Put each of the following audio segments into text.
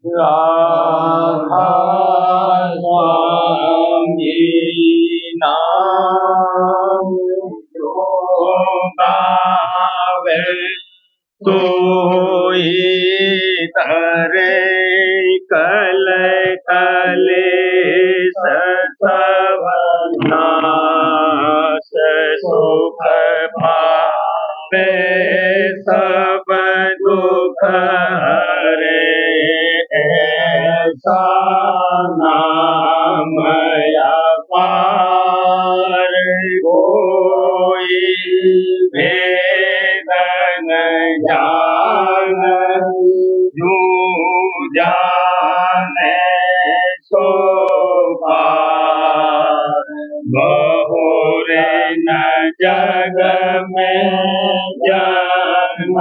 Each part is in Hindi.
राधा स्वामी नाम जो गावे सोई तरे कल कलेश सब नाश सुख पावे सब दुख हरे ऐसा नाम अपार कोई भेद न जान जो जाने सो पार बहुरे न जग में जन्म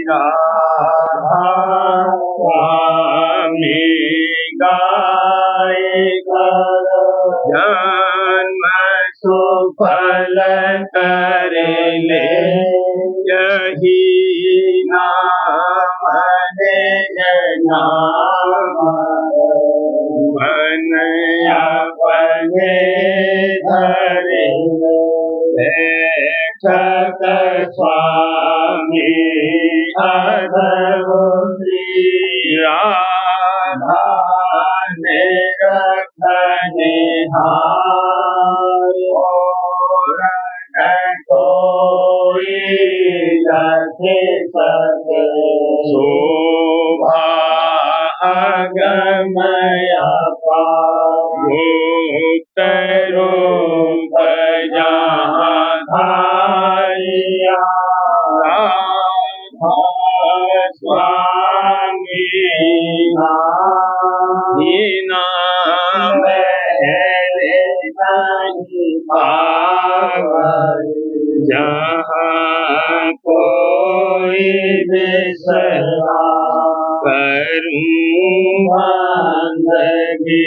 राधा स्वामी गाय कर जन्म सुफल कर ले यही नाम नाम मन अपने धरे लेखक स्वामी अधव श्री राधा ने रखने हार और न कोई लखे सके शोभा अगमय गुप्त रूप जहाँ धारिया राधा स्वामी नाम जहाँ कोई विसरा करूं बंदगी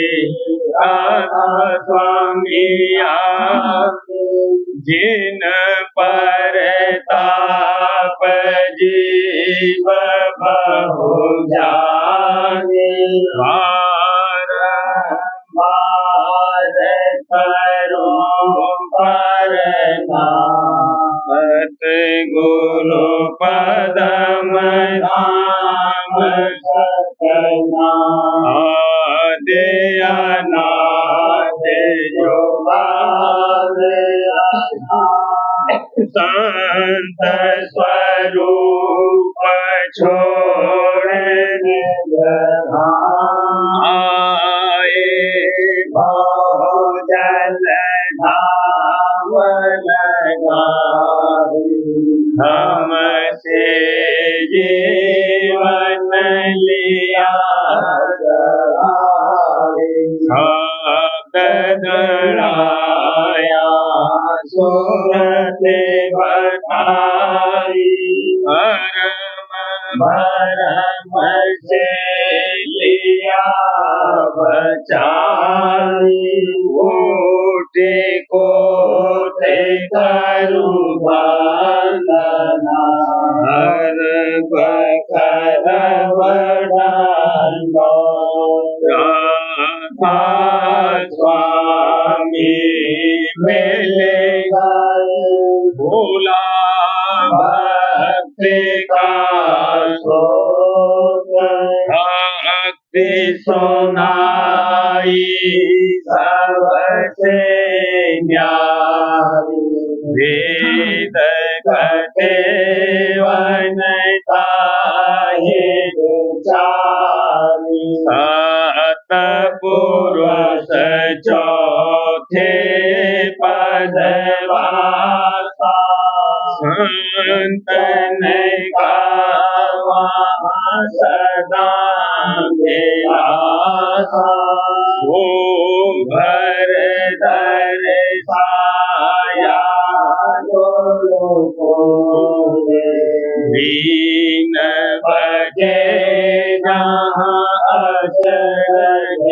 राधा स्वामी जिन पर ताप जीव बहु जाने बारंबार करूं परना सतगुरु पदम नाम सतना आदि अनाद जो संत स्वरूप छोड़ने आए भोजन धाम हमसे जीवन लिया गड़ाया सूरत बताई भरम से लिया बचाई कोटि कोटि करूं वंदना हर बकर बढ़ानो राधा स्वामी मिलेगा भोला भक्ति का भक्ति सुनाई सबसे न्यारी वेद कटे वनता है चारी सत पुरुष चौथे पदवासा संतन का वहाँ सदा आसा वो भर दर साया दीन बजे जहाँ अचरज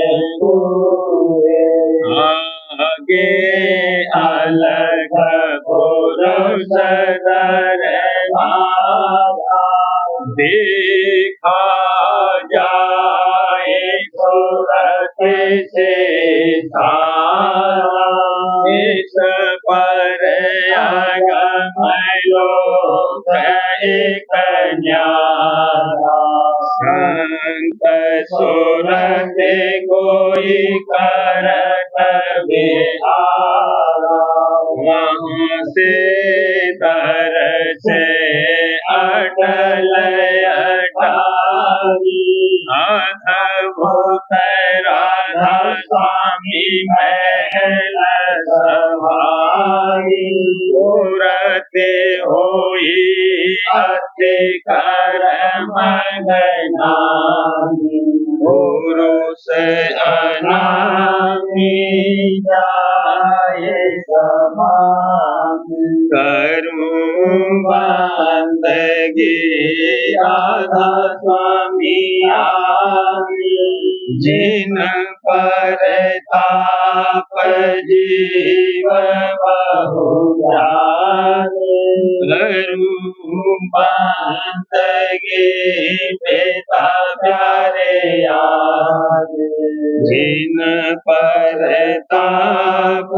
आगे अलग पुरुष दर देखा जाए सूरत से सारा, इस पर अगम लोक एक न्यारा। संत सूरत कोई करत बिहारा, वहाँ से तरस अटल अटारी। अद्भुत राधा स्वामी महल सवारी, सूरत होई अति कर्म गनानी। पुरुष अनामी जाए समानी, करूं बंदगी राधा स्वामी आमी। जिन पर ताप जीव बहु जाने, करूं बंदगी पिता प्यारे आगे। जिन पर ताप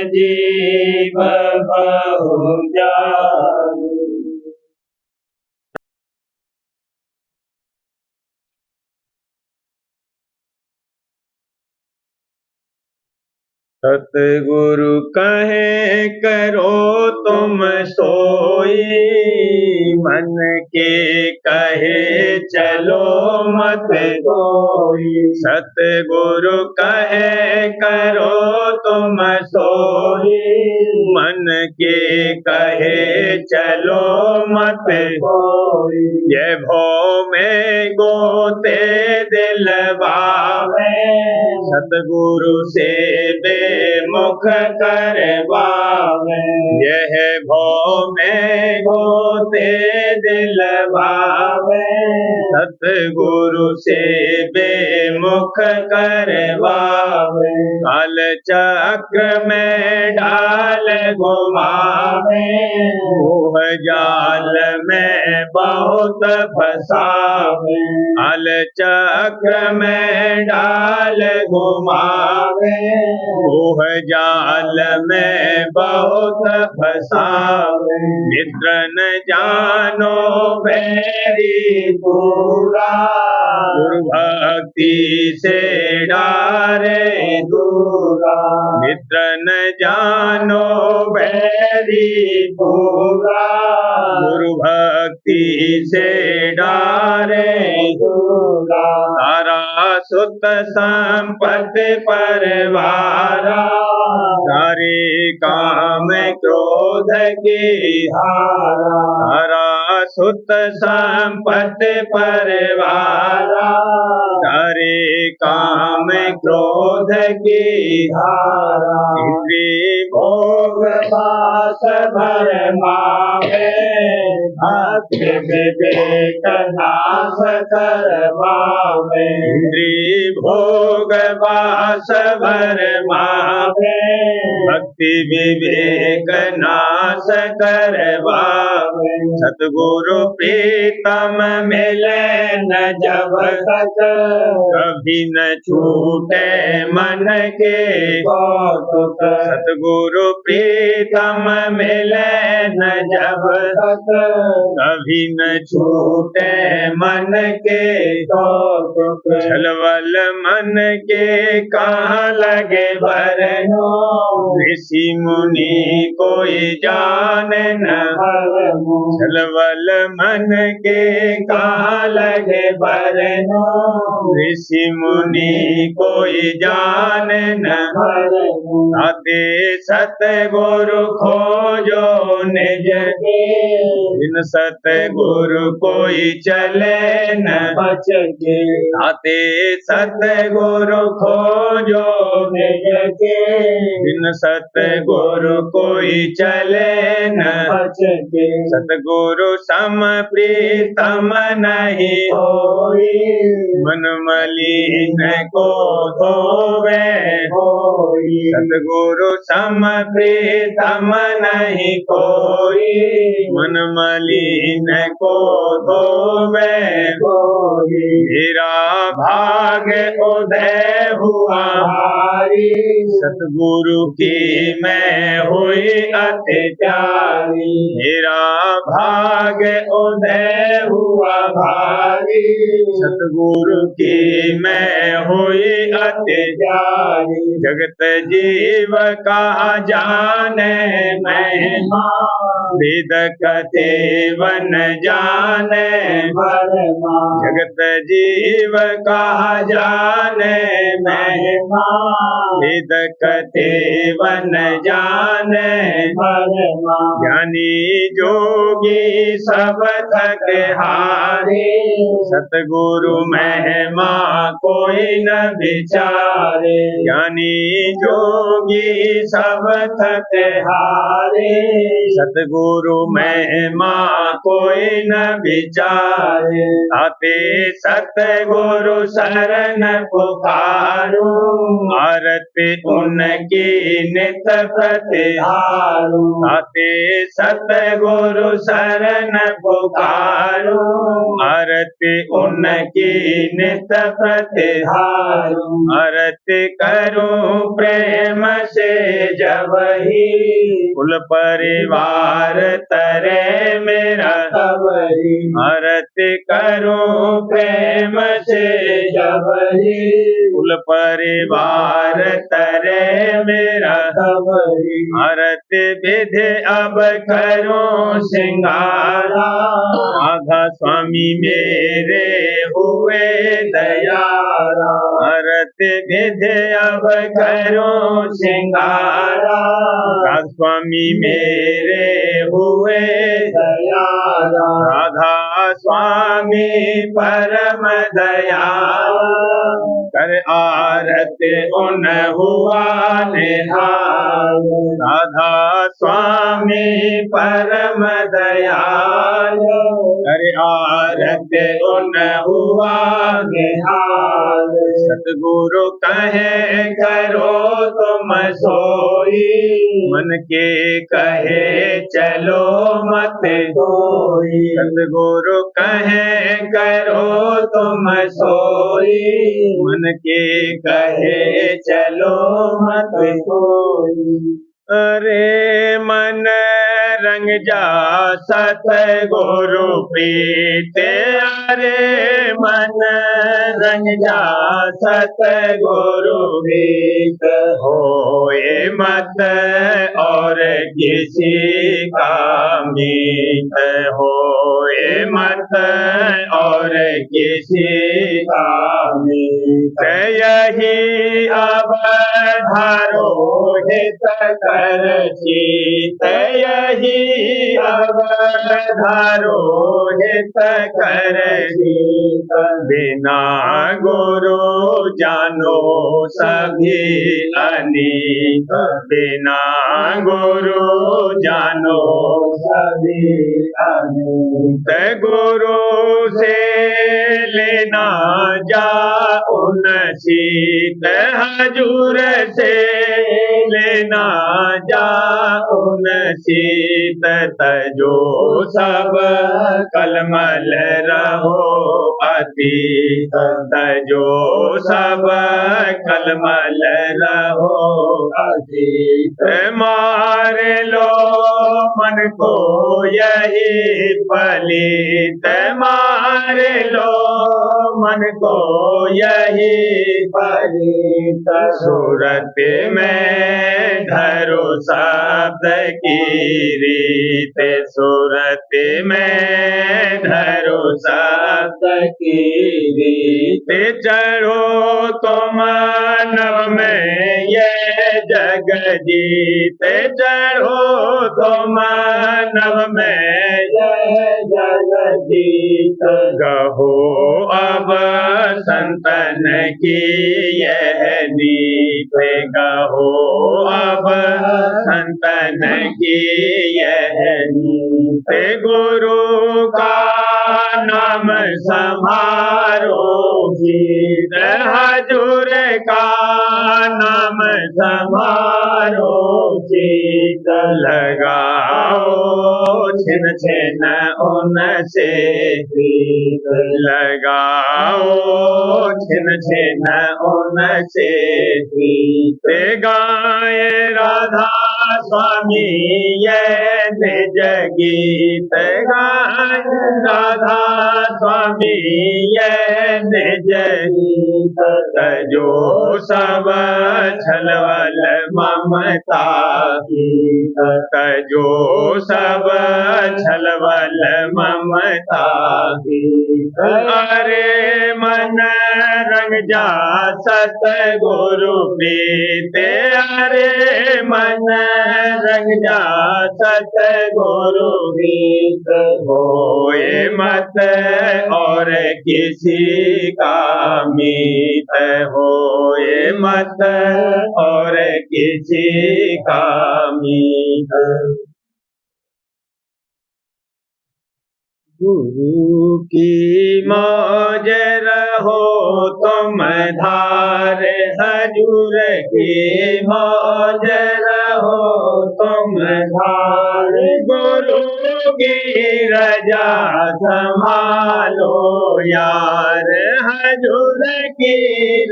जीव बहु जाने। सतगुरु कहे करो तुम सोई, मन के कहे चलो मत कोई। सतगुरु कहे करो तुम सोई, मन के कहे चलो मत कोई। ये भव में गोते दिल बावे, सतगुरु से बेमुख करवावे। यह भव में गोते दिल बावे, सतगुरु से बेमुख करवावे। काल चक्र में डाल घुमावे, मोह जाल में बहुत फसावे। काल चक्र में डाल घुमावे, मोह जाल में बहुत फसावे। मित्र न जानो बैरी पूरा, दुर्भक्ति से डारे दूरा। मित्र न जानो बैरी पूरा, दुर्भक्ति से डारे दूरा। तारा सुत संपत्ति परवारा, सारे काम क्रोध के हारा। तारा सुत संपत्ति परवारा, सारे काम क्रोध के हारा। इंद्रिय भोग पास भरमावे, भक्ति विवेक नाश करवावे। इंद्रिय भोग पास भरमावे, भक्ति विवेक नाश करवावे। सतगुरु प्रीतम मिले न जब तक, कभी न छूटे मन के कौतुक। सतगुरु प्रीतम मिले न जब तक, कभी न छूटे मन के कौतुक। छलवल मन के कहाँ लगे भरनो, ऋषि मुनि कोई जान न भरनो। छलवल मन के कहाँ लगे भरनो, ऋषि मुनि कोई जान न भरनो। ताते सतगुरु खोजो निज के, बिन सतगुरु कोई चले न बच के। ताते सतगुरु खोजो निज के, बिन सतगुरु कोई चले न बच के। सतगुरु सम प्रीतम नहीं होई, मन मलिन को धोवे होई। सतगुरु सम प्रीतम नहीं कोई, मन मलिन को धोवे होई। भाग उदय हुआ भारी, सतगुरु की मैं हुई अति प्यारी। मेरा भाग उदय हुआ भारी, सतगुरु की मैं हुई अति प्यारी। जगत जीव कहा जाने महिमा, वेद कथे वन जाने महिमा। जगत जीव कहा जाने महिमा, वेद कथे वन जाने महिमा। ज्ञानी जोगी सब थक हारे, सतगुरु महिमा कोई न विचारे। ज्ञानी जोगी सब थक हारे, सतगुरु महिमा कोई न विचारे। आते सतगुरु शरण पुकारो, आरती उनकी नित प्रतिहारो। आते सतगुरु शरण पुकारो, आरती उनकी नित प्रतिहारो। आरती करो प्रेम से जबहि, कुल परिवार तरे मेरा तबहि। आरती करो प्रेम से जबहि, कुल परिवार तरे मेरा तबहि। आरती विधि अब करो सिंगारा, राधा स्वामी मेरे हुए दयारा। आरती विधि अब करो सिंगारा, राधा स्वामी मेरे हुए दयारा। राधा स्वामी परम दयाला, कर आरती उन हुआ निहाल। राधा स्वामी परम दयाल, कर आरती उन हुआ निहाल। सतगुरु कहे करो तुम सोई, मन के कहे चलो मत कोई। सतगुरु कहे करो तुम सोई, मन के कहे चलो मत कोई। अरे मन रंग जा सतगुरु प्रीत, अरे मन रंग जा सतगुरु प्रीत। होए मत और किसी का मीत, होए मत और किसी का मीत। यही अब धारो हित कर चित, यही अब धारो हित कर चित। बिना गुरु जानो सभी अनीत, बिना गुरु जानो सभी अनीत। गुरु से लेना जा उन सीत, हजूर से लेना जा उन सीत। तजो सब कलमल रहो अतीत, तजो सब कलमल रहो अतीत। मार लो मन को यही पलीत, मार लो मन को यही पलीत। सूरत में धरो शब्द की रीत, सूरत में धरो शब्द की रीत। चढ़ो तुम नभ में ये जग जीत, चढ़ो तुम नभ में ये जग जीत। गहो अब संतन की यह नीत, गहो अब संतन की यह नीत। गुरु का नाम समारो गीत, हजूर का नाम समारो गीत। लगाओ छिन छिन उनसे प्रीत लगाओ, छिन छिन उनसे प्रीत गाए राधा स्वामी ये निज गीत गाए राधा स्वामी ये निज गीत तजो सब छलवल ममता गीत तजो सब छलवल ममता गीत अरे मन रंग जा सतगुरु प्रीत अरे मन रंग जा सतगुरु प्रीत होए मत और किसी का मीत होए मत और किसी का मीत। गुरु की मौज रहो तुम धार हजूर की मौज रहो तुम धार गुरु की रजा संभालो यार हजूर की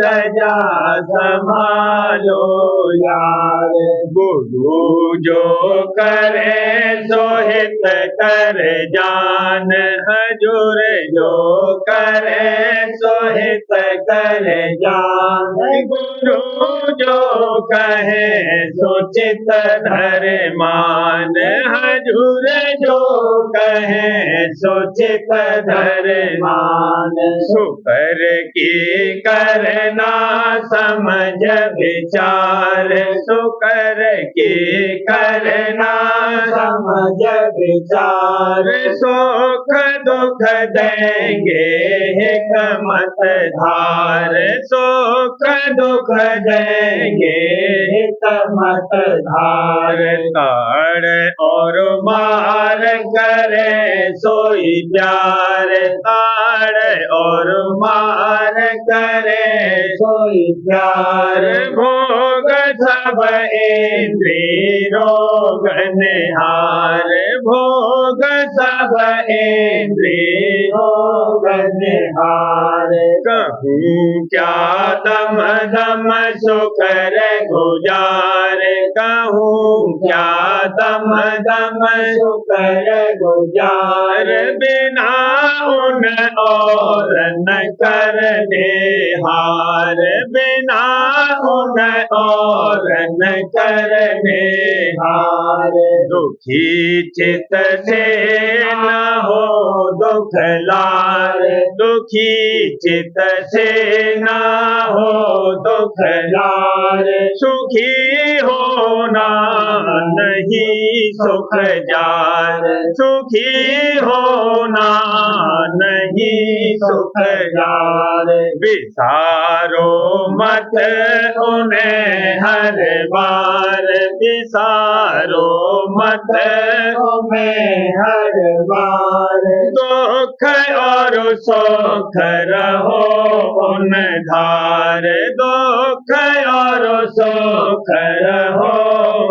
रजा संभालो यार गुरु जो करे सोहित कर जान हजूर जो करे सोहित कर जान गुरु जो कहे सोचित धर मान हजूर जो कहे सोचित धर मान सुकर की करना समझ विचार सुकर की करना समझ विचार सुख दुख देंगे हिकमत धार सुख दुख देंगे हिकमत धार ताड़ और मार करे सोई प्यार ताड़ और मार करे सोई प्यार भोग सब इंद्रिय रोग निहार भोग सब इंद्रिय रोग निहार कहूँ क्या दम दम सुकर गुजार कहूँ क्या दम दम सुकर गुजार बिना उन और न कर दे हार बिना उन और न कर दे हार दुखी चित से न हो दुख लार दुखी चित से न हो दुख लार सुखी होना नहीं सुख जार सुखी होना नहीं सुख जार विसारो मत उन्हें हर बार विसारो मत उन्हें हर बार दुख और सुख रहो उन धार दुख और सुख रहो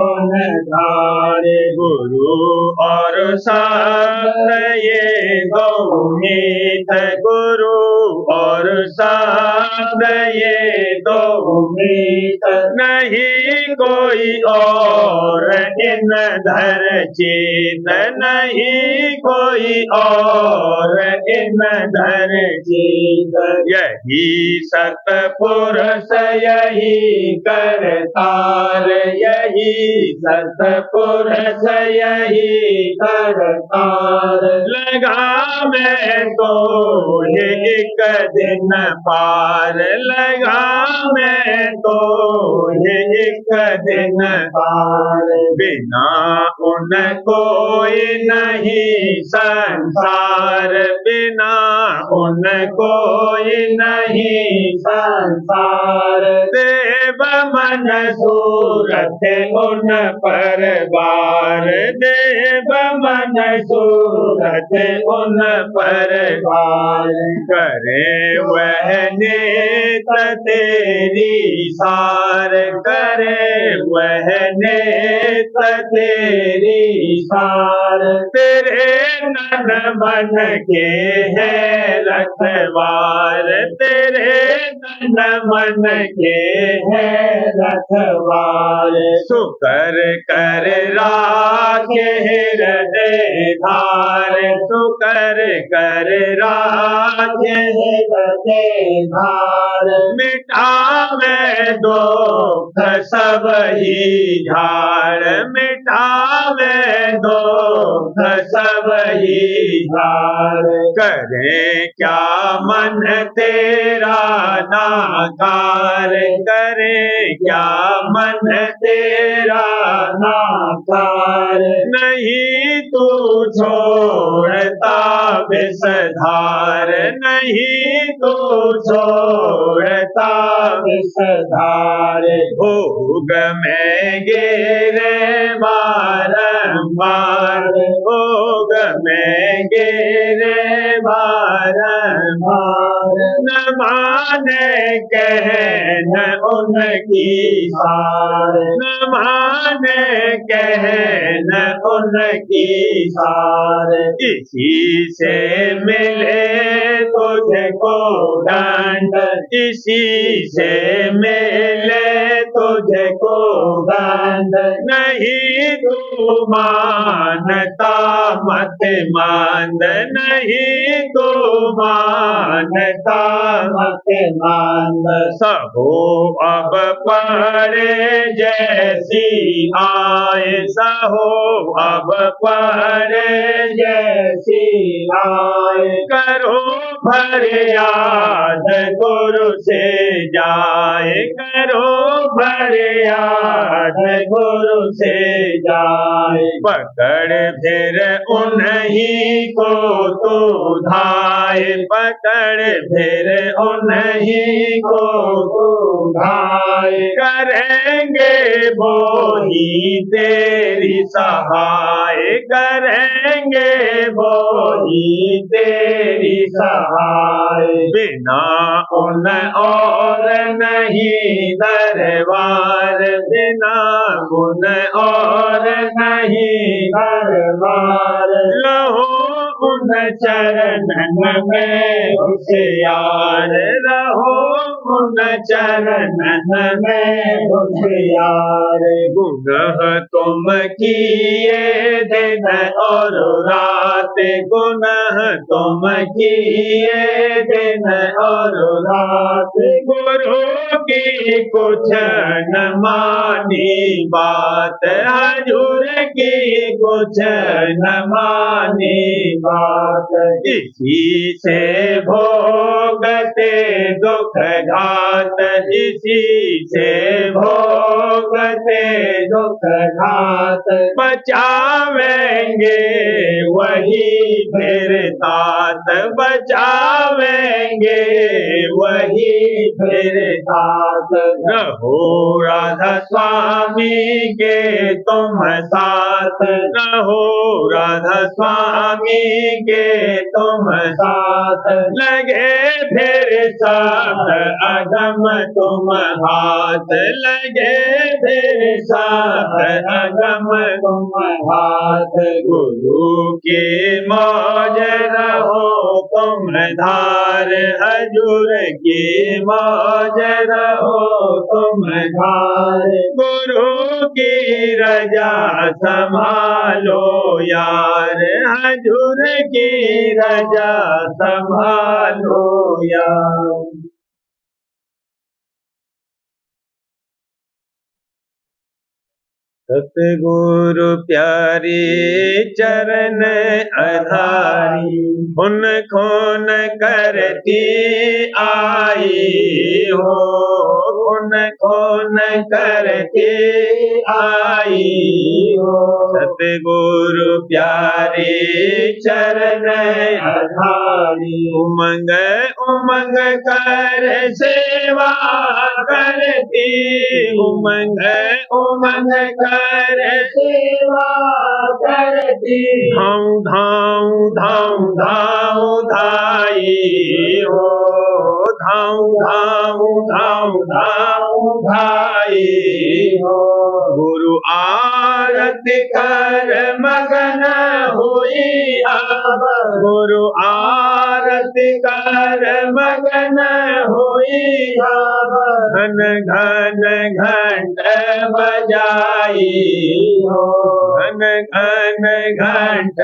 उन धार गुरु और साथ ये दो मीत गुरु और साथ ये दो मीत नहीं कोई और इन धर चेत नहीं कोई और इन धर चेत यही सतपुरुष यही करतार यही सतपुरुष यही करतार लगा मैं तो एक दिन पार लगा मैं तो एक दिन पार बिना उन कोई नहीं संसार बिना उन कोई नहीं संसार देव मन सूरत उन पर बार देव मन सूरत उन पर बार करे वह नेत तेरी सार करे वह नेत तेरी सार तेरे नन मन के है रखवार तेरे नन मन के है रखवार सुकर कर राखे हृदय धार सुकर कर राखे हृदय धार मिटावे दुख सब ही झाड़ मिटावे दुख सब ही झाड़ करे क्या मन तेरा नाकार करे क्या मन तेरा नाकार नहीं तू छोड़ता विषधार नहीं तू छोड़ता विषधार भोग में गिरे बारंबार भोग में गिरे बारंबार न माने कहन उनकी सार न माने कहन उनकी सार इसी से मिले तुझको दंड इसी से मिले तुझको दंड नहीं तू मानता मत मांद नहीं तू मानता मत मांद सबो अब पड़े जैसी आए सहो अब पड़े जैसी आए करो फरियाद गुरु से जाए करो फरियाद गुरु से जाए पकड़ फिर उन्हीं को तू धाए पकड़ फिर उन्हीं को तू धाए करेंगे वो ही तेरी सहाय करेंगे वो ही तेरी सहाय बिना उन और नहीं दरबार बिना उन और नहीं दरबार रहो उन चरणन में होशियार रहो उन चरणन में होशियार गुनाह तुम किए दिन और रात गुनाह तुम किए दिन और रात गुरु की कुछ न मानी बात हजूर की कुछ न मानी बात इसी से भोगते दुख घात इसी से भोगते दुख घात बचावेंगे वही फिर तात बचावेंगे वही फिर तात रहो राधा स्वामी के तुम साथ रहो राधा स्वामी के तुम साथ लगे फिर साथ अगम तुम हाथ लगे फिर साथ अगम तुम हाथ गुरु की मौज रहो तुम धार हजूर की मौज रहो तुम धार गुरु की रजा संभालो यार हजूर की रजा संभालो यार सतगुरु प्यारी चरण आधारी उनको न करती आई हो उनको न करती आई हो सतगुरु प्यारी चरण आधारी उमंग उमंग कर सेवा करती उमंग उमंग कर सेवा करती धाऊ धाऊ धाऊ धाऊ धाई हो धाऊ धाऊ धाऊ धाऊ भाई हो। गुरु आरती कर मगन हुई अब, गुरु आरती कर मगन हुई अब। घन घन घंट बजाई हो, घन घन घंट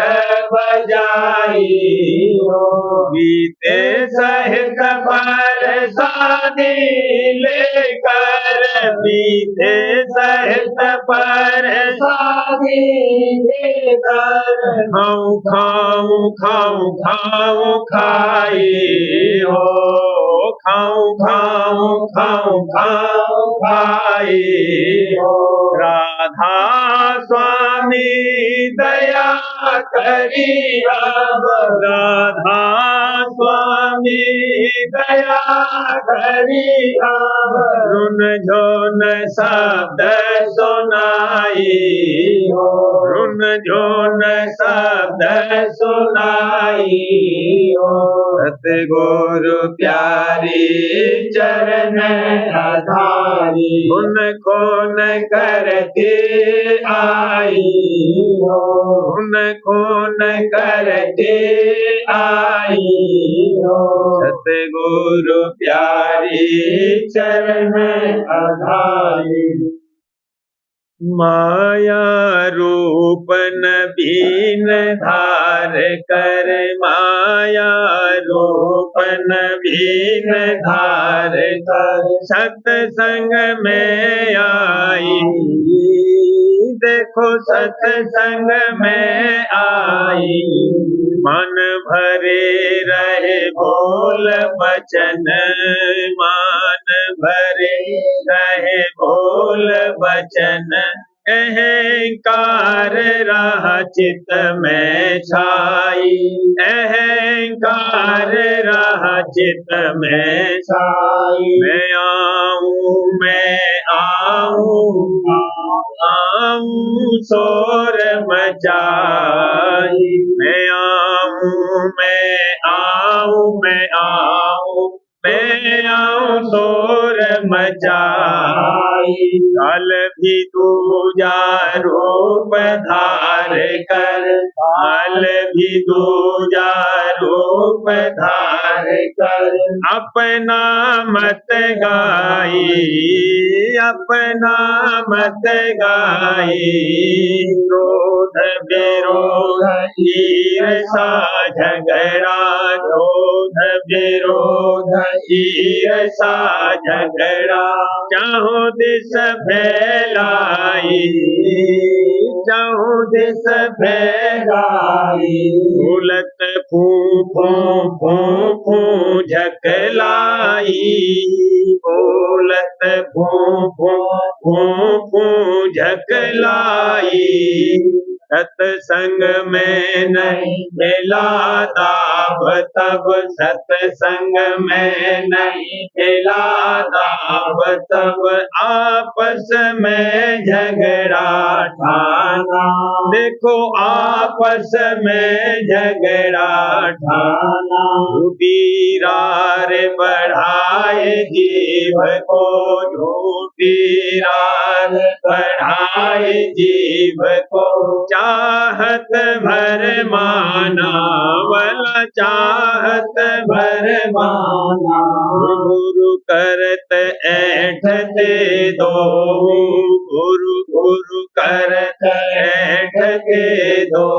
बजाई हो। बीते सहित परसादी लेकर, बीते सहित परसादी लेकर। खाऊं खाऊं खाऊं खाऊं खाई हो, खाऊं खाऊं खाऊं खाऊं खाई हो। राधा स्वामी दया करी अब, राधा स्वामी दया करी अब। रुन झुन शब्द सुनाई हो, रुन झुन शब्द सुनाई हो। सतगुरु प्यारी चरण आधारी, उनको न करके आई हो, उनको न करके आई हो। सतगुरु प्यारी चरण आधारी। माया रूप नबीन धार कर, माया रूप नबीन धार कर। सत्संग में आई, देखो सत्संग में आई। मन भरे रहे बोल बचन, मान भरे रहे बोल बचन। अहंकार रहा चित्त में छाई, अहंकार रहा चित्त में छाई। मैं आऊं आऊं शोर मचाई। मैं आऊं मैं आऊं शोर मचाई। कल भी दूजा रूप धार कर, कल भी दूजा रूप धार कर। अपना मत गाई, अपना मत गाई। क्रोध विरोध ईर्षा झगड़ा, क्रोध विरोध ईर्षा झगड़ा। चाहो दिस फैलाई, चाहो दिस फैलाई। बोलत फू फू फू फू झकलाई, बोलत फू फू फू फू झकलाई। सत्संग में नहीं मिला दाब तब, सत्संग में नहीं मिला दाब तब। आपस में झगड़ा ठाना, देखो आपस में झगड़ा ठाना। झूठी रार बढ़ाए जीव को, झूठी रार बढ़ाए जीव को। चाहत भर माना वाला, चाहत भर माना। गुरु करत ऐठते दो, गुरु गुरु करत ऐठते दो।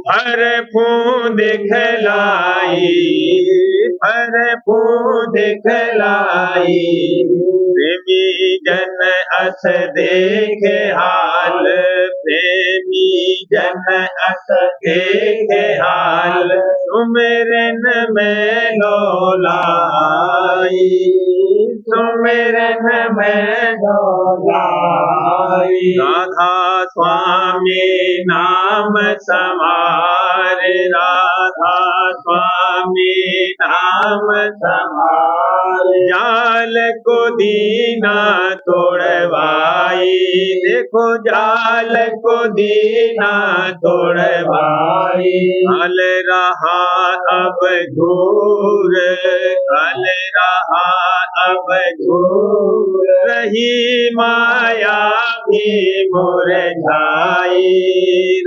हर फूं दिखलाई, हर फूं दिखलाई। प्रेमी जन अस देखे हाल, प्रेमी जन अस देखे हाल। सुमिरन में डोलाई, सुमिरन में डोलाई। राधा स्वामी नाम समार, राधा स्वामी नाम समार। जाल को दीना तोड़वाई, देखो जाल को दीना तोड़वाई। हल रहा अब घूर, हल रहा अब घूर, रही माया भी मुरझाई,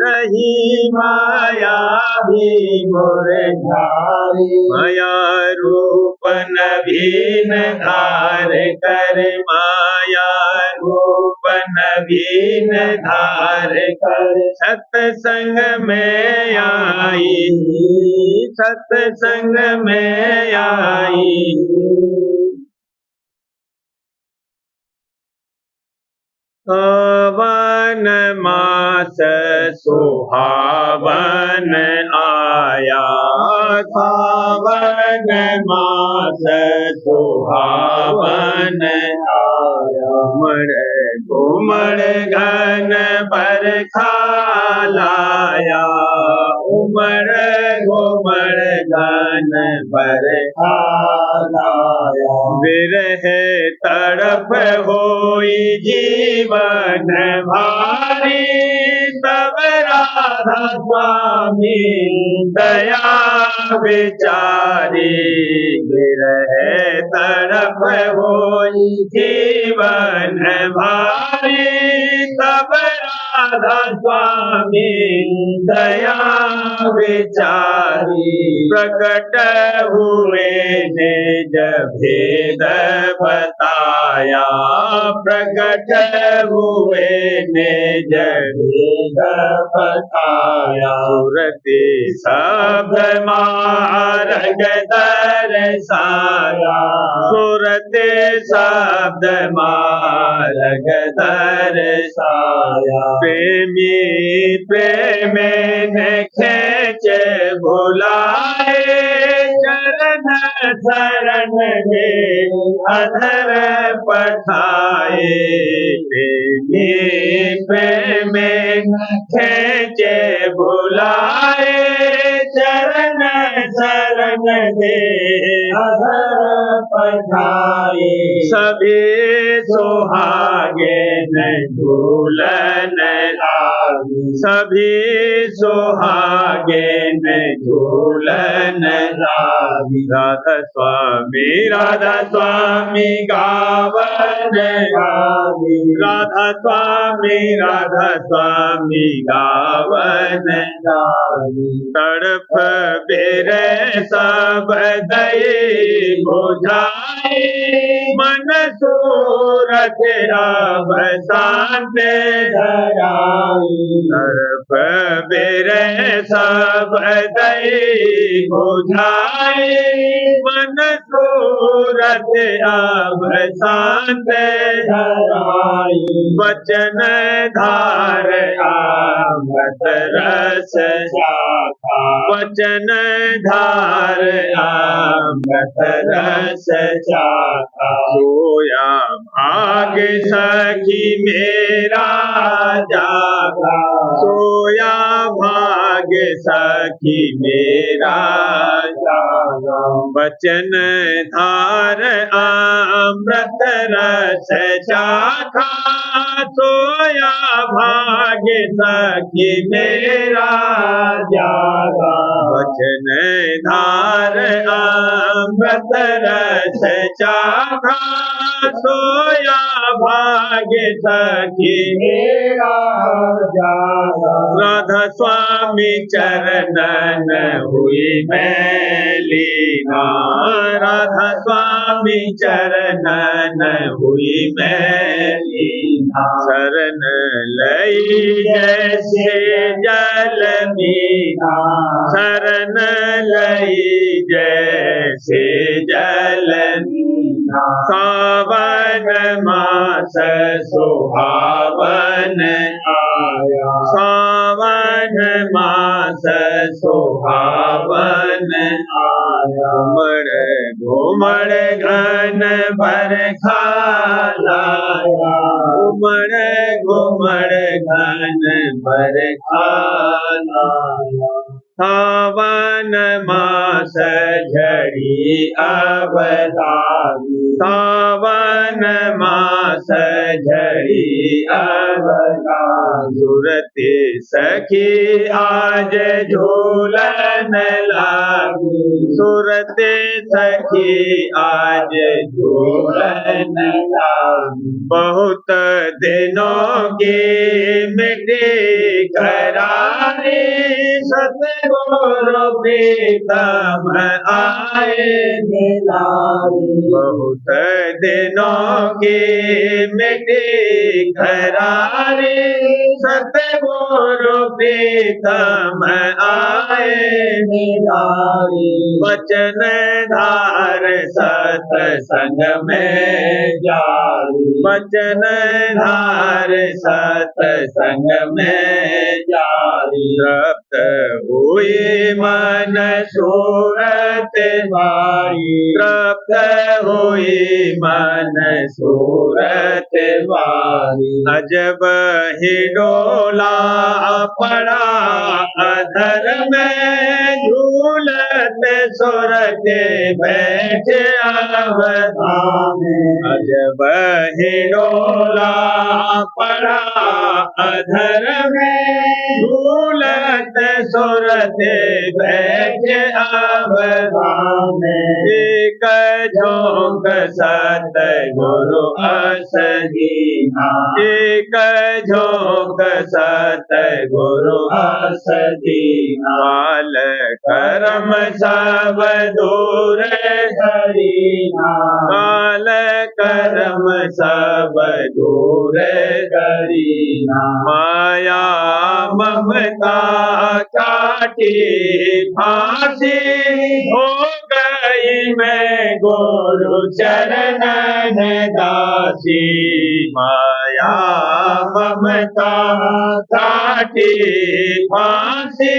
रही माया भी मुरझाई। माया रूप नवीन धार कर, माया रूप नवीन धार कर, सत्संग में आई, सत्संग में आई। सावन मास सुहावन आया, सावन मास सुहावन आया। घुमड़ घन बरखा लाया, उमड़ घुमड़ घन बरखा लाया। विरह तड़प होई जीवन भारी, तब राधा स्वामी दया विचारी। विरह तड़प होई जीवन भारी, तब राधा स्वामी दया विचारी। प्रकट हुए निज भेद बताया, प्रकट हुए निज भेद बताया। सुरति शब्द मार्ग दर्शाया, सुरति शब्द मार्ग दर्शाया। प्रेमी प्रेम ने खेच बुलाए, चरण शरण में अधर पठाए। प्रेमी प्रेम खेचे बुलाए, चरण शरण दे अधर पठाए। सभी सुहागिन झूलन लागी, सभी सुहागिन झूलन लागी। राधा स्वामी, राधा स्वामी गावन गावी, राधा स्वामी, राधा स्वामी गावन गावी। तड़प बेरे सब दई बुझाई, मन सूरत अब शांत धराई। तड़प बेरे सब दई बुझाई, मन सूरत अब शांत धराई। वचन धार अमृत रस चाखा, वचन धार अमृत रस चाखा। सोया भाग सखी मेरा जागा, सोया भाग सखी मेरा जागा। वचन धार अमृत रस चाखा, सोया भाग सखी मेरा जागा। वचन धार अमृत रस चाखा, सोया भाग सखी मेरा जागा। राधा स्वामी चरणन हुई मैं लीना, राधा स्वामी चरणन हुई मैं लीना। शरण लई जैसे जल मीना, शरण लई जैसे जल मीना। सावन मास सुहावन आया, सावन मास सुहावन आया। घुमड़ घन बरखा लाया, घुमड़ घन बरखा लाया। सावन मास झड़ी अवतारी, सावन मास झड़ी अवतारी, सुरते सखी आज झूलन लागी, सुरते सखी आज झूलन लागी, बहुत दिनों की मिट्टी करारी, सतगुरु प्रीतम आए मिलारी, बहुत दिनों की मिट्टी करारी, सतगुरु प्रीतम आए मिलारी, वचन धार सत्संग में जारी, वचन धार सत्संग में जारी, तृप्त हुई मन सूरत वारी, तृप्त हुई मन सूरत वारी, अजब ही डोला पड़ा अधर में, झूलत सुरत बैठे अवधाने, अजब ही डोला पड़ा अधर में, झूलत सुरत बैठे अवधाने, एक झोंक सतगुरु असदीना, एक झोंक सतगुरु असदीना, काल कर्म सब दूर करीना, काल कर्म सब दूर करीना, माया ममता काटी फांसी, हो गई मैं गुरु चरणन दासी, माया ममता काटी फांसी,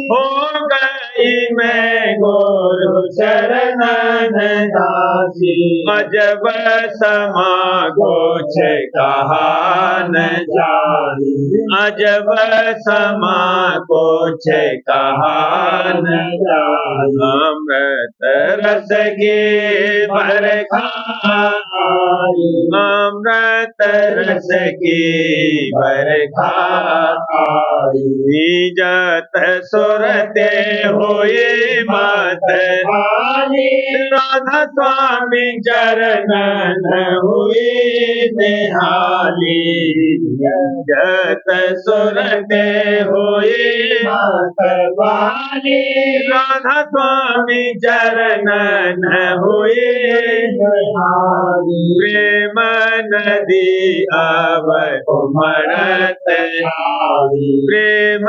हो गई मैं गुरु चरणन दासी, अजब समा कुछ कहा न जारी, अजब समा कुछ कहा न जारी, अमृत रस की बरखा, अमृत रस की बरखा, इज्जत सुरते हुए मत आली, राधा स्वामी चरणन हुई निहाली, इज्जत सुरते हुए मत वाली, राधा स्वामी चरणन हुए निहाली, प्रेम नदी अब उमड़त आई, प्रेम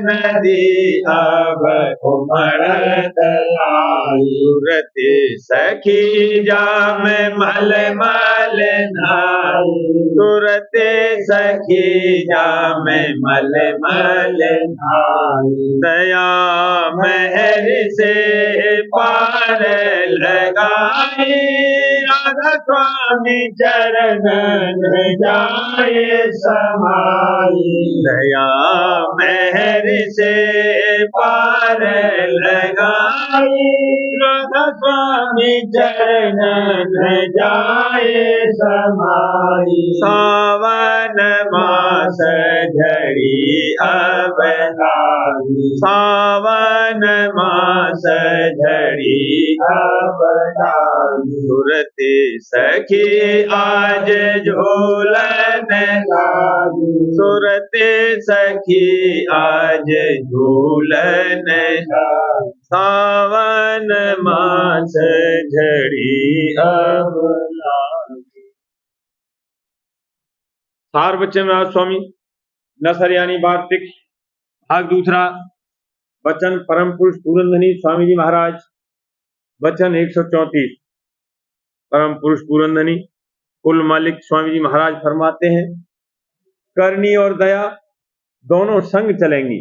नदी अब उमड़त आई, सुरते सखी जाम मल मल नाई, सुरते सखी जाम मल मल नाई, दया महर से पार लगाई, राधा स्वामी चरणन जाए समाई, दया महर से पार लगाई, राधा स्वामी चरणन जाए समाई, सावन मास झड़ी अवतारी, सावन मास झड़ी अवतारी, सुरते सखी आज झूलन लागी, सुरते सखी आज झूलन लागी, सावन मास झड़ी अवतारी। सार बच्चन राज स्वामी नसरियानी वार्तिक भाग दूसरा। वचन परम पुरुष पूरनधनी स्वामी जी महाराज। वचन 134। परम पुरुष पूरनधनी कुल मालिक स्वामी जी महाराज फरमाते हैं, करनी और दया दोनों संग चलेंगी।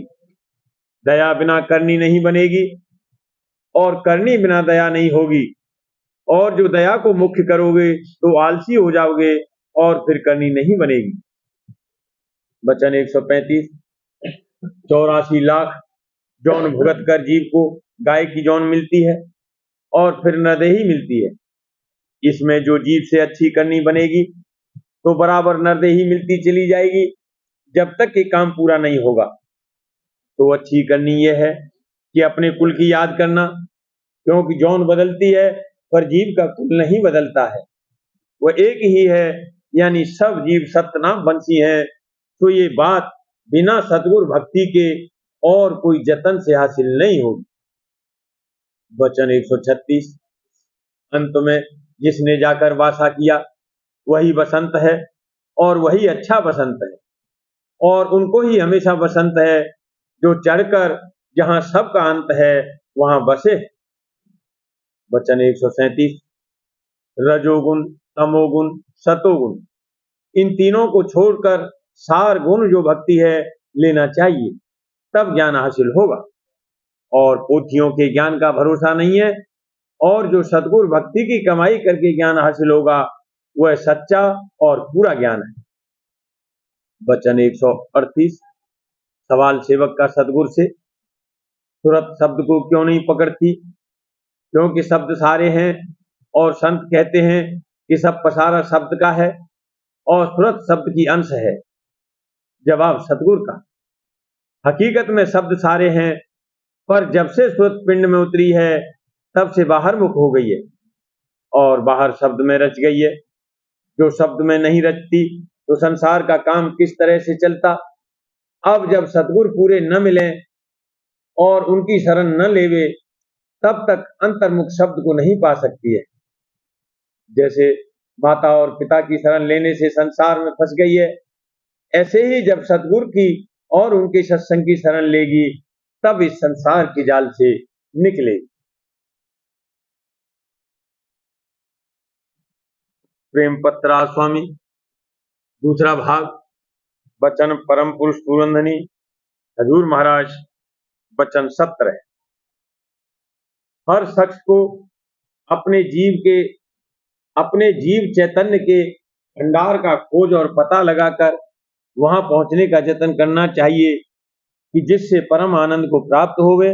दया बिना करनी नहीं बनेगी और करनी बिना दया नहीं होगी, और जो दया को मुख्य करोगे तो आलसी हो जाओगे और फिर करनी नहीं बनेगी। वचन 135। 84 लाख जौन भुगत कर जीव को गाय की जौन मिलती है और फिर नरदेही मिलती है। इसमें जो जीभ से अच्छी करनी बनेगी तो बराबर नरदेही मिलती चली जाएगी जब तक कि काम पूरा नहीं होगा। तो अच्छी करनी यह है कि अपने कुल की याद करना, क्योंकि जौन बदलती है पर जीव का कुल नहीं बदलता है, वह एक ही है, यानी सब जीव सत्यनाम बंसी है। तो ये बात बिना सतगुरु भक्ति के और कोई जतन से हासिल नहीं होगी। वचन 136। अंत में जिसने जाकर वासा किया वही बसंत है और वही अच्छा बसंत है, और उनको ही हमेशा बसंत है जो चढ़कर जहां सबका अंत है वहां बसे। वचन 137। रजोगुण, तमोगुण, सतोगुण, इन तीनों को छोड़कर सार गुण जो भक्ति है लेना चाहिए, तब ज्ञान हासिल होगा। और पोथियों के ज्ञान का भरोसा नहीं है, और जो सतगुरु भक्ति की कमाई करके ज्ञान हासिल होगा वह सच्चा और पूरा ज्ञान है। वचन 138। सवाल सेवक का सतगुरु से, तुरंत शब्द को क्यों नहीं पकड़ती? क्योंकि शब्द सारे हैं और संत कहते हैं कि सब पसारा शब्द का है और सुरत शब्द की अंश है। जवाब सतगुरु का, हकीकत में शब्द सारे हैं, पर जब से सुरत पिंड में उतरी है तब से बाहर मुख हो गई है और बाहर शब्द में रच गई है। जो शब्द में नहीं रचती तो संसार का काम किस तरह से चलता? अब जब सतगुरु पूरे न मिले और उनकी शरण न लेवे, तब तक अंतर्मुख शब्द को नहीं पा सकती है। जैसे माता और पिता की शरण लेने से संसार में फंस गई है, ऐसे ही जब सतगुरु की और उनके सत्संग की शरण लेगी तब इस संसार के जाल से निकलेगी। प्रेम पत्रा स्वामी, दूसरा भाग। वचन परम पुरुष पुरंधनी हजूर महाराज। वचन 17। हर शख्स को अपने जीव चैतन्य के भंडार का खोज और पता लगाकर वहां पहुंचने का यत्न करना चाहिए कि जिससे परम आनंद को प्राप्त होवे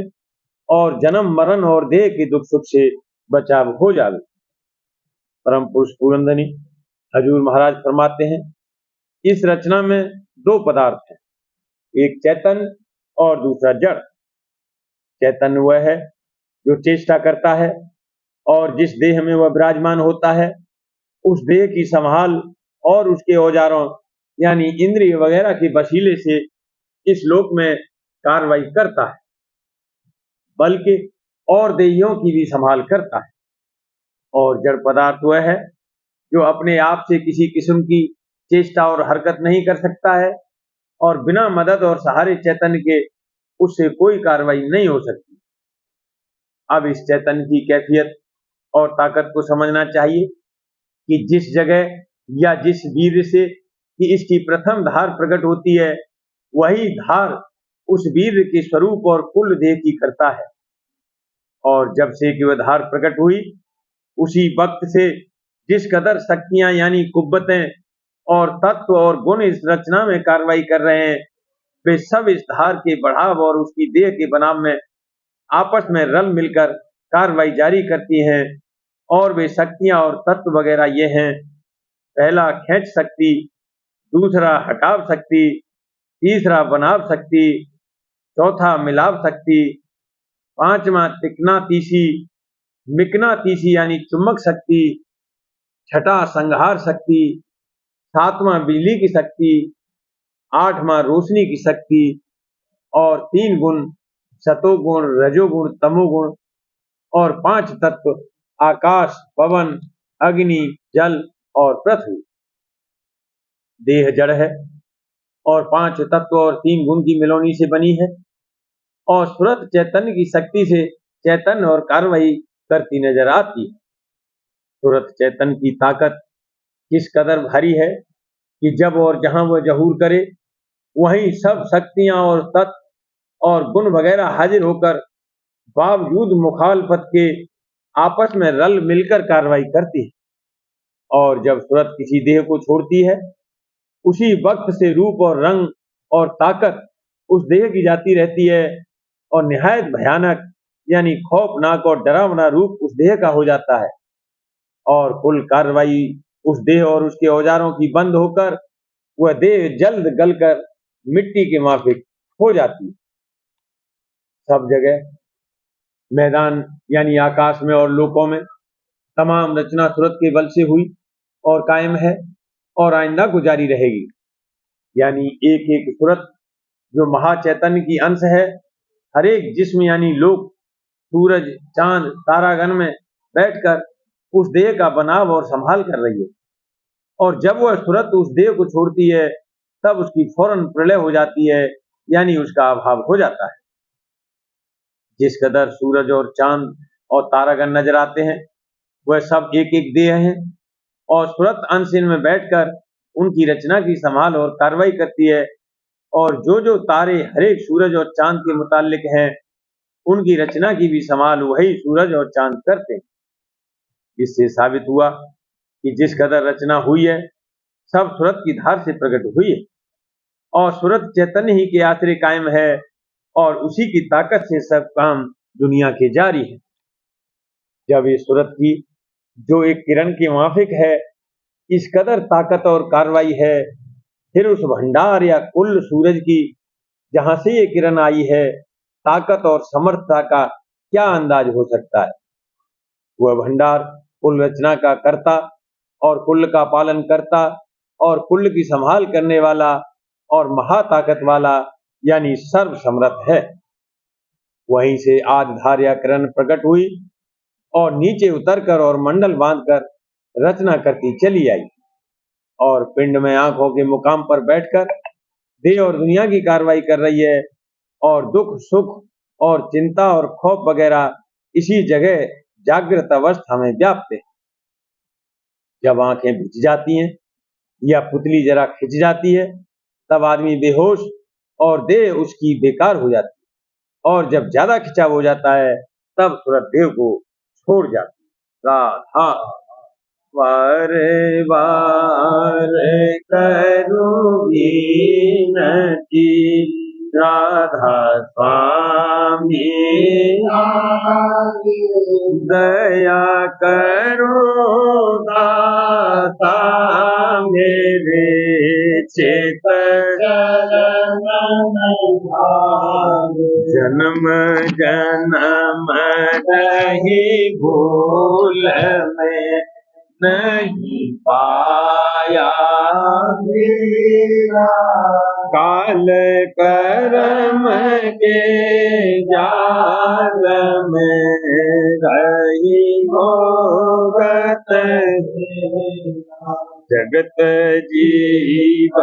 और जन्म मरण और देह के दुख सुख से बचाव हो जावे। परम पुरुष पुरंधनी हजूर महाराज फरमाते हैं, इस रचना में दो पदार्थ हैं, एक चैतन्य और दूसरा जड़। चैतन्य वह है जो चेष्टा करता है और जिस देह में वह विराजमान होता है उस देह की संभाल और उसके औजारों यानी इंद्रिय वगैरह के वसीले से इस लोक में कार्रवाई करता है, बल्कि और देहियों की भी संभाल करता है। और जड़ पदार्थ वह है जो अपने आप से किसी किस्म की चेष्टा और हरकत नहीं कर सकता है और बिना मदद और सहारे चैतन्य के उससे कोई कार्रवाई नहीं हो सकती। अब इस चैतन्य की कैफियत और ताकत को समझना चाहिए कि जिस जगह या जिस वीर से कि इसकी प्रथम धार प्रकट होती है, वही धार उस वीर के स्वरूप और कुल देह की करता है। और जब से कि वह धार प्रकट हुई, उसी वक्त से जिस कदर शक्तियां यानी कुव्वतें और तत्व और गुण इस रचना में कार्रवाई कर रहे हैं, वे सब इस धार के बढ़ाव और उसकी देह के बनाव में आपस में रल मिलकर कार्रवाई जारी करती हैं। और वे शक्तियां और तत्व वगैरह ये हैं, पहला खींच शक्ति, दूसरा हटाव शक्ति, तीसरा बनाव शक्ति, चौथा मिलाव शक्ति, पांचवा तिकनातीसी मिकनातीसी यानी चुंबक शक्ति, छठा संहार शक्ति, सातवां बिजली की शक्ति, आठवां रोशनी की शक्ति, और 3 गुण सतोगुण, रजोगुण, तमोगुण, और 5 तत्व आकाश, पवन, अग्नि, जल और पृथ्वी। देह जड़ है और 5 तत्व और 3 गुण की मिलौनी से बनी है और सुरत चैतन्य की शक्ति से चैतन्य और कार्रवाई करती नजर आती है। सुरत चैतन्य की ताकत किस कदर भारी है कि जब और जहां वह जहूर करे वहीं सब शक्तियां और तत्व और गुण वगैरह हाजिर होकर बावजूद मुखालफत के आपस में रल मिलकर कार्रवाई करती है। और जब सूरत किसी देह को छोड़ती है, उसी वक्त से रूप और रंग और ताकत उस देह की जाती रहती है और निहायत भयानक यानी खौफनाक और डरावना रूप उस देह का हो जाता है और कुल कार्रवाई उस देह और उसके औजारों की बंद होकर वह देह जल्द गलकर मिट्टी के माफिक हो जाती है। सब जगह मैदान यानी आकाश में और लोकों में तमाम रचना सूरत के बल से हुई और कायम है और आइंदा को जारी रहेगी। यानी एक एक सूरत जो महाचैतन्य की अंश है, हर एक जिस्म यानी लोक, सूरज, चांद, तारागण में बैठकर उस देह का बनाव और संभाल कर रही है और जब वह सूरत उस देह को छोड़ती है तब उसकी फौरन प्रलय हो जाती है, यानी उसका अभाव हो जाता है। जिस कदर सूरज और चांद और तारागण नजर आते हैं वह सब एक एक देह हैं और सूरत अंश इनमें बैठकर उनकी रचना की संभाल और कार्रवाई करती है और जो जो तारे हर एक सूरज और चांद के मुताल्लिक हैं उनकी रचना की भी संभाल वही सूरज और चांद करते हैं। इससे साबित हुआ कि जिस कदर रचना हुई है सब सूरत की धार से प्रकट हुई है और सूरत चैतन्य ही के आश्रय कायम है और उसी की ताकत से सब काम दुनिया के जारी है। जब ये सूरत की जो एक किरण के माफिक है इस कदर ताकत और कार्रवाई है, फिर उस भंडार या कुल सूरज की जहां से ये किरण आई है ताकत और समर्थता का क्या अंदाज हो सकता है। वह भंडार कुल रचना का कर्ता और कुल का पालन करता और कुल की संभाल करने वाला और महाताकत वाला यानी सर्व समर्थ है। वहीं से आद्यधार या किरण प्रकट हुई और नीचे उतरकर और मंडल बांधकर रचना करती चली आई और पिंड में आंखों के मुकाम पर बैठकर देह और दुनिया की कार्रवाई कर रही है और दुख सुख और चिंता और खौफ वगैरह इसी जगह जागृत अवस्था में व्याप्त है। जब आंखें भिज जाती हैं या पुतली जरा खिंच जाती है तब आदमी बेहोश और देह उसकी बेकार हो जाती है और जब ज्यादा खिंचाव हो जाता है तब सूरत देह को छोड़ जाती है। राधा वार वार करूँगी नती राधा स्वामी दया करो दाता मेरे चेत जन्म जन्म रही भूल में नहीं पाया काल कर्म के जाल में रही भोगत जगत जीव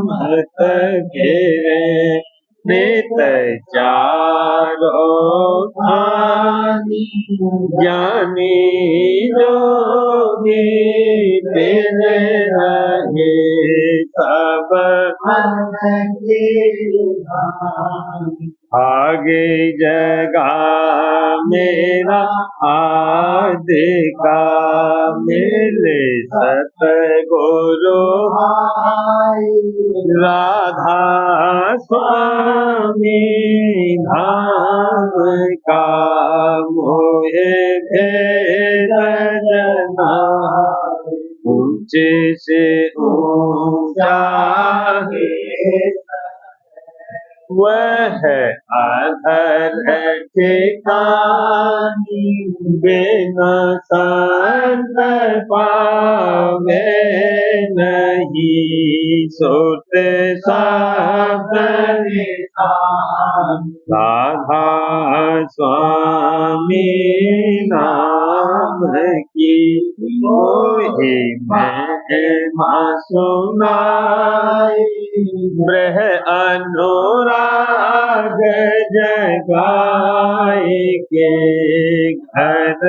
मत घेरे नित चारो ज्ञानी योगी तेरे रहे सब आगे जगा मेरा आदि का मिले सतगुरु राधा स्वामी धाम का मोहे भेद जना ऊंचे से ऊंचा वह अधर ठिकानी बिना संत पावे नहीं सुत साधने राधा स्वामी नाम की मोहि महिमा सुनाई ब्रह अनुराग जगाए के घर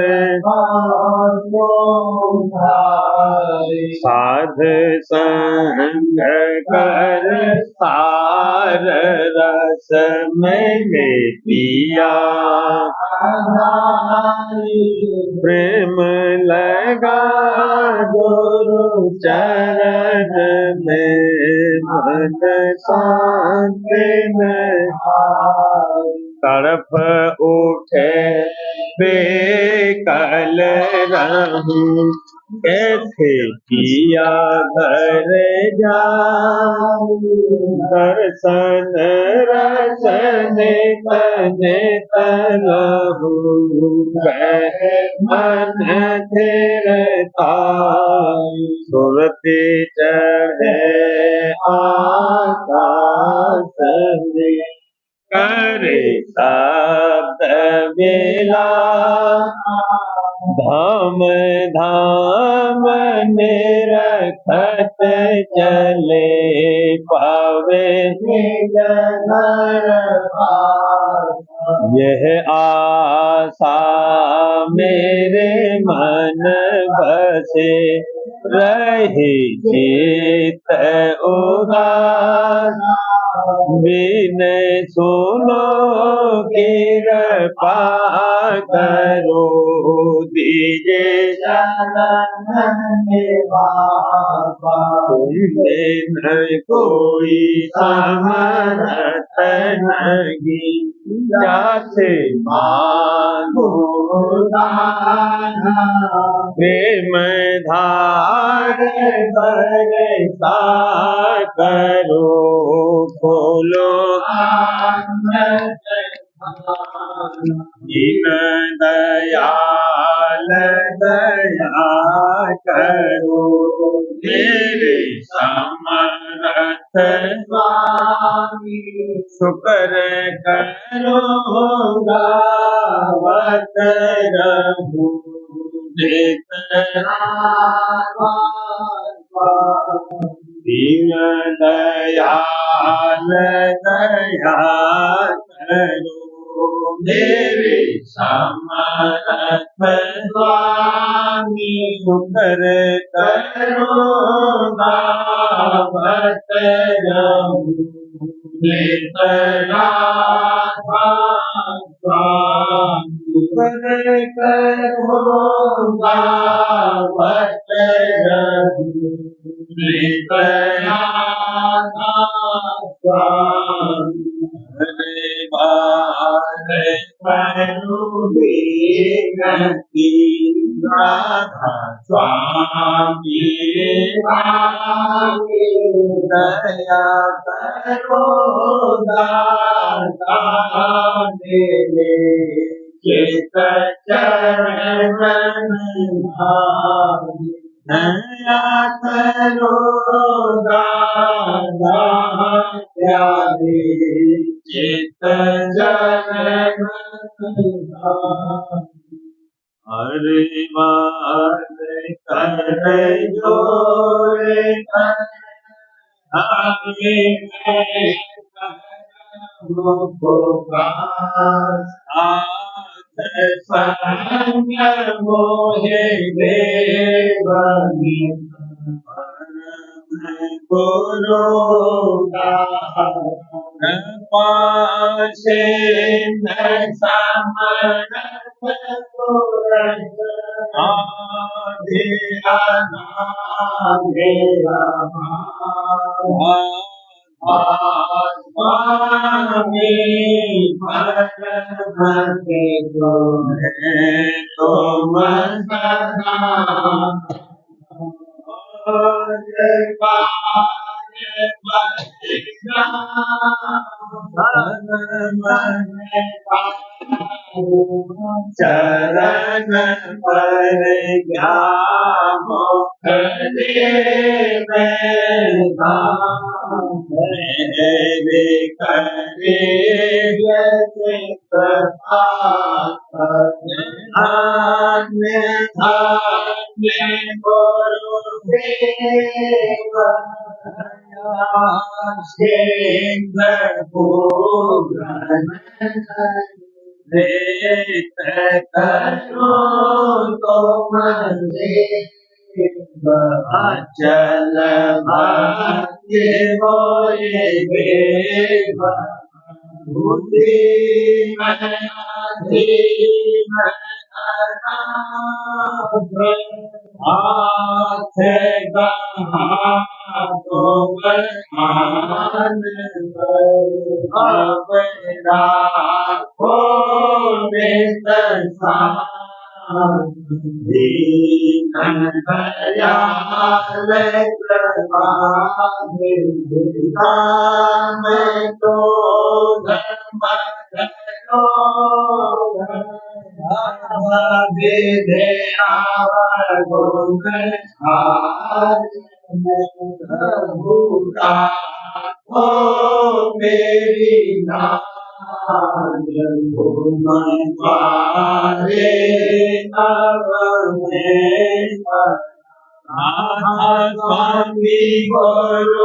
साध संग कर सार रस में पिया प्रेम लगा गुरु चरण में मन शांत में तड़फ उठे बेकल रहूं, कैसे किया घर जाऊं, दर्शन रसन तन तलहूं, मन थिरता सुरति चढ़े आकाश में, करे शब्द बेला धाम धाम निरखत चले पावे, यह आशा मेरे मन बसे, रहे चित उदास, बिन सुनो कृपा करो, दीजे तुम बिन कोई समरथ नहीं, जासे मांगो प्रेम धार बरसा करो, खोलो दीन दयाल दया करो, मेरे समर्थ स्वामी शुक्र करो, गावत रहूं नित दीन दयाल दया करो, मेरे समर्थ स्वामी शुक्र करो, गावत रहूं नित शुक्र करो, गावत रहूं नित हरे बार विनती, राधा स्वामी दया करो, दाता मेरे चित चरण भाई, दया करो दादा प्यारे चित जन, हरे बार कर जोरे आगे संग मोहे देवनी, गुरु पासे समर्थ आधे अनाधे स्वामी परमते तुम सदा चरण पर ज्ञान मेरे करे जैसे धान्य रेत करो तो मंदिर अचल भाग्य होए देवा, बुद्धि हाथ गहा तो मान अब रात स्वामी गुरु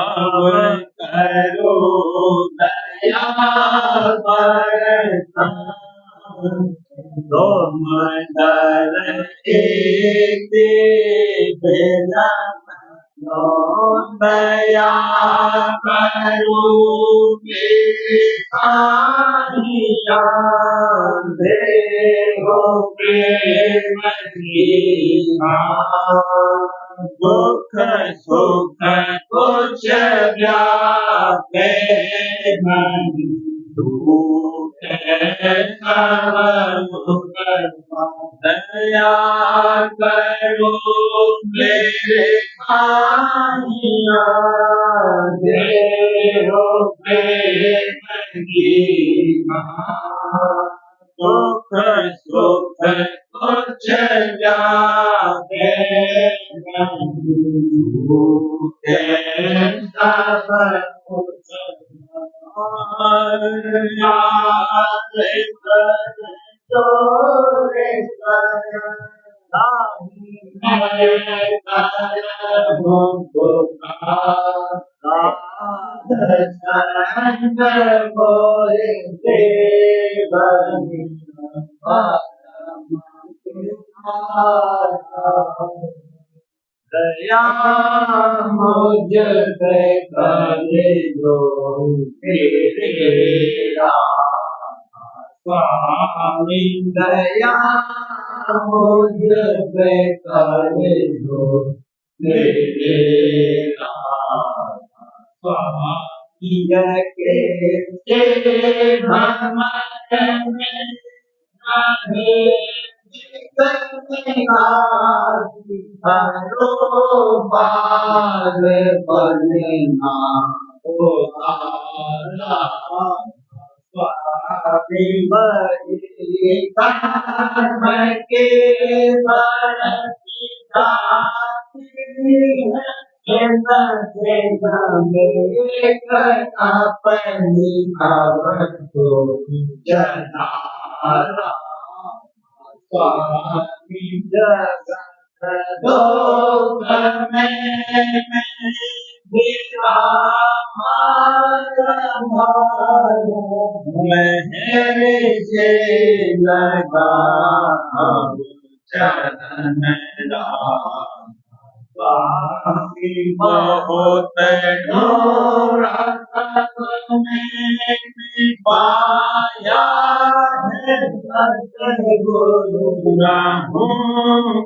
अब करो दया तुम दर एक बेला दया करो दुख सुख कुछ व्यापे दया करो मेरे देहो प्रेम की दुख सुख कुछ व्यापे सब कुछ दया मुझ पे करे जो तेरा स्वामी दया मुझ पे करे जो तेरा स्वामी के भ्रम में हरो पार बनना ओ आला स्वामी बड़ी कर्म के अपनी खबर को जना स्वामी जगत दुख में मेरे से लगा चरण राम स्वामी बहुत ढोरा पाया है सतगुरु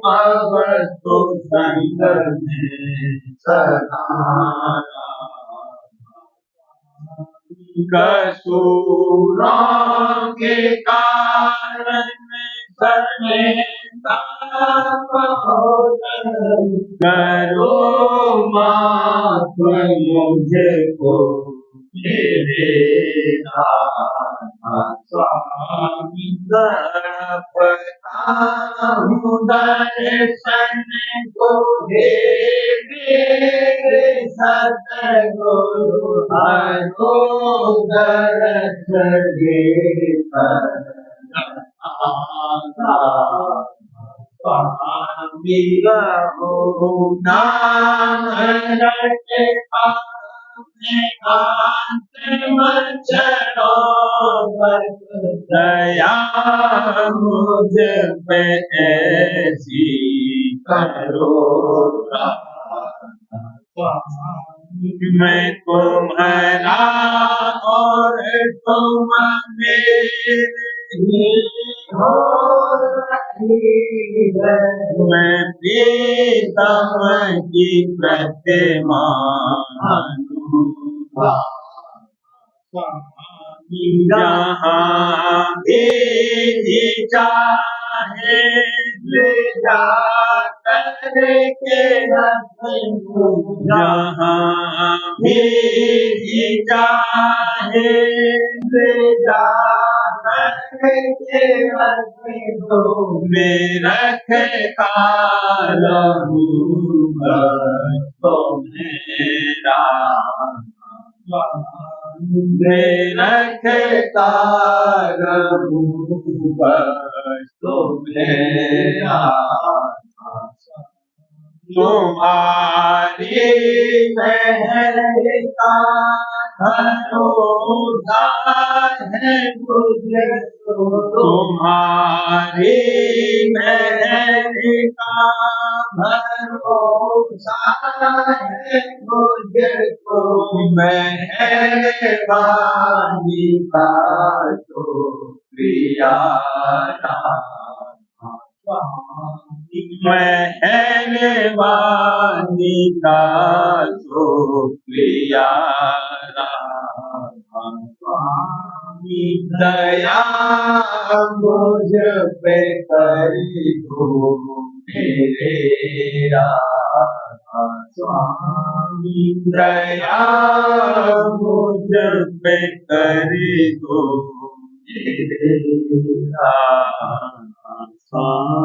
अब तो संग में सदा कसूरों के कारण करो माफ मुझको मेरे स्वामी दर्शन को हे मेरे सतगुरु हरो दर्श दे स्वामी रहो नाम रटे दया मुझ पे ऐसी करो मैं तुम्हारा और तुम मेरे हो मैं प्रीतम की प्रतिमा जहाँ भी चाहे ले जा करके जहाँ भी चाहे ले जा करके में रखता रहूँगा तो मेरा में रखता रहूँगा तो मेरा तुम्हारी महल का भरोसा है मुझे तुम्हारी महल का भरोसा है मुझे तो मेहरबानी का तो प्रिया मेहरबानी का तो प्रिया दया मुझ पे करी दो मेरे स्वामी दया मुझ पे करी दो मेरे स्वामी